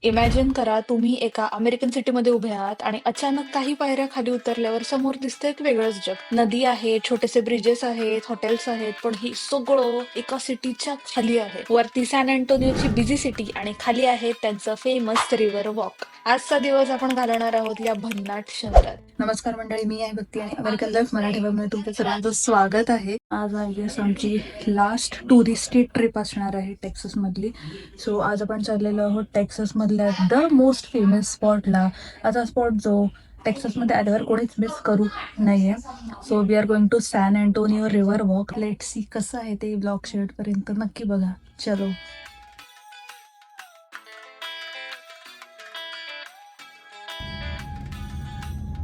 Imagine करा तुम्ही एका अमेरिकन सिटीमध्ये उभे आहात आणि अचानक काही पायऱ्या खाली उतरल्यावर समोर दिसतंय एक वेगळंच जग. नदी आहे, छोटेसे ब्रिजेस आहेत, हॉटेल्स आहेत, पण ही सगळं एका सिटीच्या खाली आहे. वरती सॅन अँटोनियोची बिझी सिटी आणि खाली आहे त्यांचं फेमस रिव्हर वॉक. आजचा दिवस आपण घालवणार आहोत या भन्नाट शहरात. नमस्कार मंडळी, मी आहे भक्ती आणि अमेरिकन लाईफ मराठी मध्ये तुमचं सर्वांचं स्वागत आहे. आज आय गेस आमची लास्ट टुरिस्टी ट्रिप असणार आहे टेक्सास मधली. सो आज आपण चाललेलो आहोत टेक्सास मधल्या द मोस्ट फेमस स्पॉटला. आता स्पॉट जो टेक्सासमध्ये आल्यावर कोणीच मिस करू नये. So we are going to San Antonio river walk. Let see कसं आहे ते ब्लॉग शेवटपर्यंत नक्की बघा. चलो.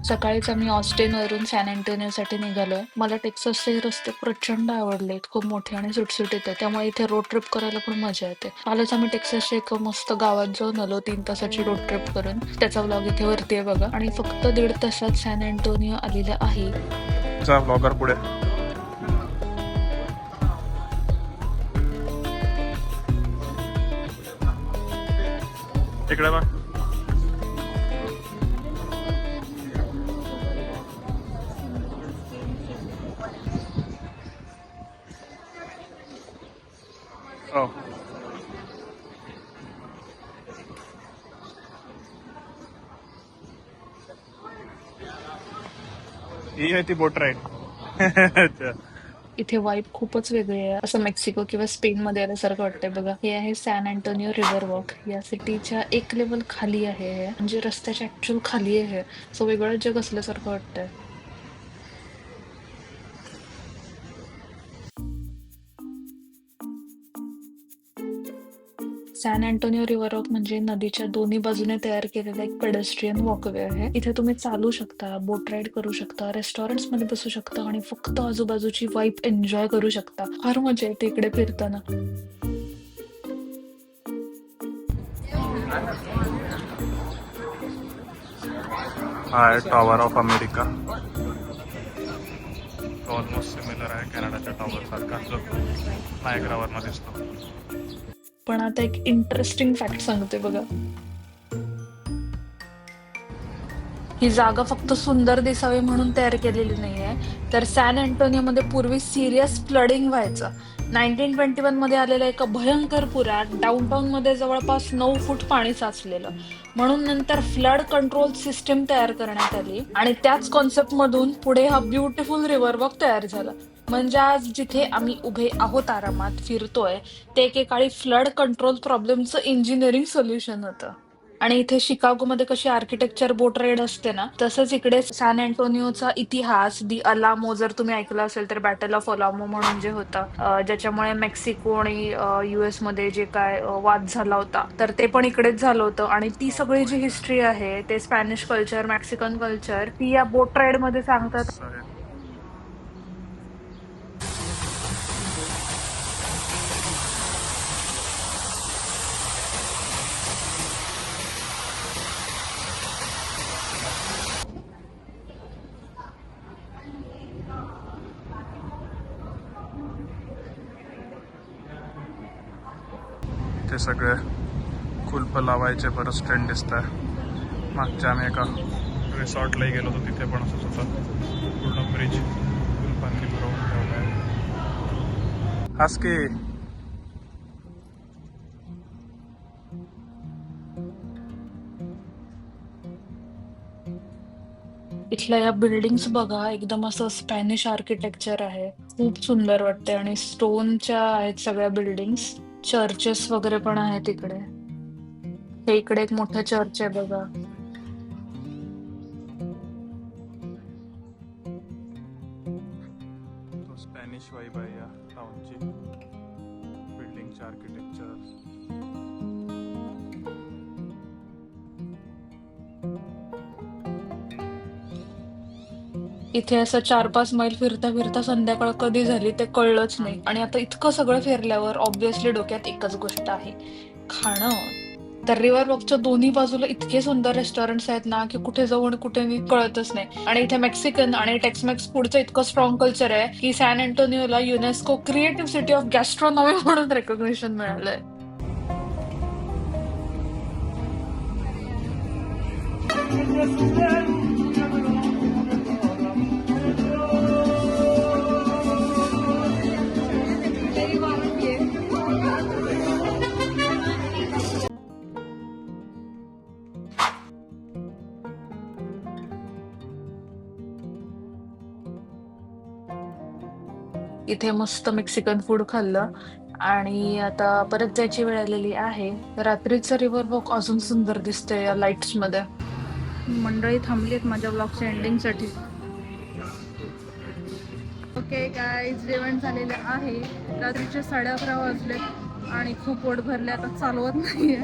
सकाळीच आम्ही ऑस्टिनवरून सॅन अँटोनियोसाठी निघालोय. मला टेक्सासचे रस्ते प्रचंड आवडलेत, खूप मोठे आणि सुटसुटीत आहे, त्यामुळे इथे रोड ट्रिप करायला पण मजा येते. कालच आम्ही टेक्सासच्या एका मस्त गावात जाऊन आलो 3 तासाची रोड ट्रिप करून. त्याचा ब्लॉग इथे वरती आहे बघा. आणि फक्त 1.5 तासात सॅन अँटोनियो आलेला आहे. ब्लॉगर पुढे इकडे बघ. हो, ही आहे ती बोट राईड. अच्छा. इथे वाईब खूपच वेगळी आहे, असं मेक्सिको किंवा स्पेन मध्ये आल्यासारखं वाटतंय बघा. हे आहे सॅन अँटोनियो रिव्हर वॉक. या सिटीच्या एक लेवल खाली आहे हे, म्हणजे रस्त्याच्या ऍक्च्युअल खाली आहे. सो वेगळं जग असल्यासारखं वाटतंय. सॅन अँटोनियो रिव्हर वॉक म्हणजे नदीच्या दोन्ही बाजूने तयार केलेला एक पेडेस्ट्रियन वॉकवे आहे. इथे तुम्ही चालू शकता, बोट राईड करू शकता, रेस्टॉरंट्स मध्ये बसू शकता आणि फक्त आजूबाजूची वाईब एन्जॉय करू शकता. फार मजा येते इकडे फिरताना. हा आहे tower of America. Almost similar आहे कॅनडाच्या टॉवर सारखा जो नायग्रावरनं दिसतो. पण आता एक इंटरेस्टिंग फॅक्ट सांगते बघा. ही जागा फक्त सुंदर दिसावी म्हणून तयार केलेली नाहीये, तर सॅन अँटोनियोमध्ये पूर्वी सिरियस फ्लडिंग व्हायचं. 1921 मध्ये आलेल्या एका भयंकर पुरात डाऊनटाऊन मध्ये जवळपास 9 फूट पाणी साचलेलं. म्हणून नंतर फ्लड कंट्रोल सिस्टीम तयार करण्यात आली आणि त्याच कॉन्सेप्ट मधून पुढे हा ब्युटिफुल रिव्हर वॉक तयार झाला. म्हणजे आज जिथे आम्ही उभे आहोत आरामात फिरतोय, ते एकेकाळी फ्लड कंट्रोल प्रॉब्लेमचं इंजिनिअरिंग सोल्युशन होतं. आणि इथे शिकागोमध्ये कशी आर्किटेक्चर बोट राईड असते ना, तसंच इकडे सॅन अँटोनियोचा इतिहास, दी अलामो जर तुम्ही ऐकलं असेल तर, बॅटल ऑफ अलामो म्हणून जे होतं, ज्याच्यामुळे मेक्सिको आणि US मध्ये जे काय वाद झाला होता, तर ते पण इकडेच झालं होतं. आणि ती सगळी जी हिस्ट्री आहे, ते स्पॅनिश कल्चर, मेक्सिकन कल्चर, ती या बोट राईड मध्ये सांगतात. ते सगळे कुलप लावायचे बरंच ट्रेंड दिसत आहे. मागच्या आम्ही एका रिसॉर्टलाही गेलो होतो, तिथे पण असंच होतं. पूर्ण ब्रिज कुलपांनी भरवून ठेवला आहे. हाच की इथल्या या बिल्डिंग्स बघा, एकदम असं स्पॅनिश आर्किटेक्चर आहे, खूप सुंदर वाटते. आणि स्टोनच्या आहेत सगळ्या बिल्डिंग्स. चर्चेस वगैरे पण आहेत इकडे. हे इकडे एक मोठं चर्च आहे बघा. तो स्पॅनिश वाईब आहे या टाउनची, बिल्डिंगचे आर्किटेक्चर. इथे असं 4-5 मैल फिरता फिरता संध्याकाळ कधी झाली ते कळलंच नाही. आणि आता इतकं सगळं फिरल्यावर ऑब्व्हियसली डोक्यात एकच गोष्ट आहे, खाणं. तर रिव्हर वॉकच्या दोन्ही बाजूला इतके सुंदर रेस्टॉरंट्स आहेत ना, की कुठे जाऊ आणि कुठे नाही कळतच नाही. आणि इथे मेक्सिकन आणि टेक्समेक्स फूडचं इतकं स्ट्रॉंग कल्चर आहे की सॅन अँटोनियोला UNESCO creative city of gastronomy म्हणून रेकॉग्निशन मिळालंय. इथे मस्त मेक्सिकन फूड खाल्लं आणि आता परत जायची वेळ आलेली आहे. रात्रीचं रिव्हर वॉक अजून सुंदर दिसतंय या लाईट्स मध्ये. मंडळी थांबलीत माझ्या ब्लॉगच्या एंडिंग साठी. ओके गाईज, जेवण झालेलं आहे. रात्रीचे 11:30 वाजले आणि खूप पोट भरले. आता चालवत नाहीये,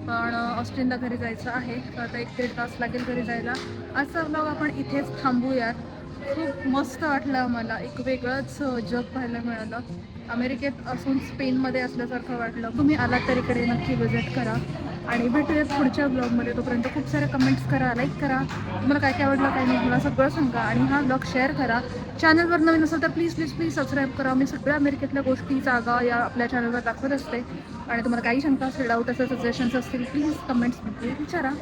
पण ऑस्टिनला घरी जायचं आहे. आता 1-1.5 तास लागेल घरी जायला. आजचा ब्लॉग आपण इथेच थांबूयात. खूप मस्त वाटलं मला, एक वेगळंच जग पाहायला मिळालं. अमेरिकेत असून स्पेनमध्ये असल्यासारखं वाटलं. तुम्ही आलात तर इकडे नक्की विजिट करा आणि भेटूयात पुढच्या ब्लॉगमध्ये. तोपर्यंत खूप सारे कमेंट्स करा, लाईक करा, तुम्हाला काय काय आवडलं काय नाही मला सगळं सांगा आणि हा ब्लॉग शेअर करा. चॅनलवर नवीन असेल तर प्लीज प्लीज प्लीज सबस्क्राईब करा. मी सगळ्या अमेरिकेतल्या गोष्टी, जागा या आपल्या चॅनलवर दाखवत असते. आणि तुम्हाला काही शंका असेल, डाऊट असेल, सजेशन्स असतील, प्लीज कमेंट्समध्ये विचारा.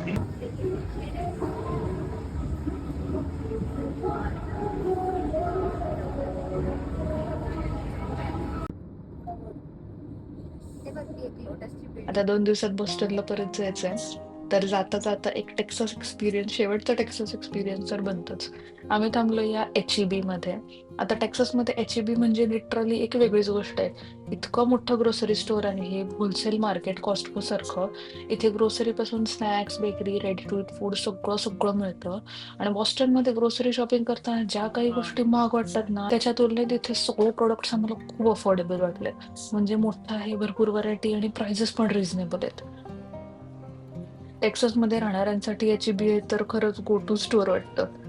आता 2 दिवसात बोस्टनला परत जायचंय. तर जाता जाता एक टेक्सास एक्सपिरियन्स, शेवटचा टेक्सास एक्सपिरियन्स तर बनतोच. आम्ही थांबलो या HEB मध्ये. आता टेक्सासमध्ये HEB म्हणजे लिटरली एक वेगळीच गोष्ट आहे. इतकं मोठं ग्रोसरी स्टोअर आहे हे, होलसेल मार्केट, कॉस्टको सारखं. इथे ग्रोसरी पासून snacks, bakery, ready to eat food सगळं सगळं मिळतं. आणि बॉस्टनमध्ये ग्रोसरी शॉपिंग करताना ज्या काही गोष्टी महाग वाटतात ना, त्याच्या तुलनेत इथे सगळे प्रोडक्ट्स आम्हाला खूप अफोर्डेबल वाटले. म्हणजे मोठं आहे, भरपूर व्हरायटी आणि प्राइसेस पण रिझनेबल आहेत. टेक्सासमध्ये राहणाऱ्यांसाठी HEB आहे तर खरंच गो टू स्टोअर वाटतं.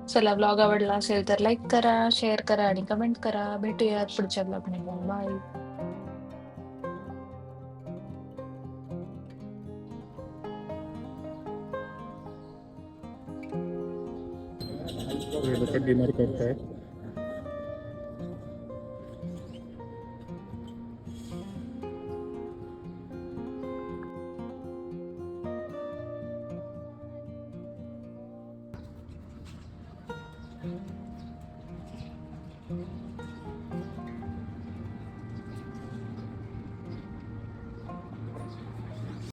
चला, ब्लॉग आवडला असेल तर लाईक करा, शेअर करा आणि कमेंट करा. भेटूयात पुढच्या ब्लॉगमध्ये. बाय. हे लोक डिनर करतायत.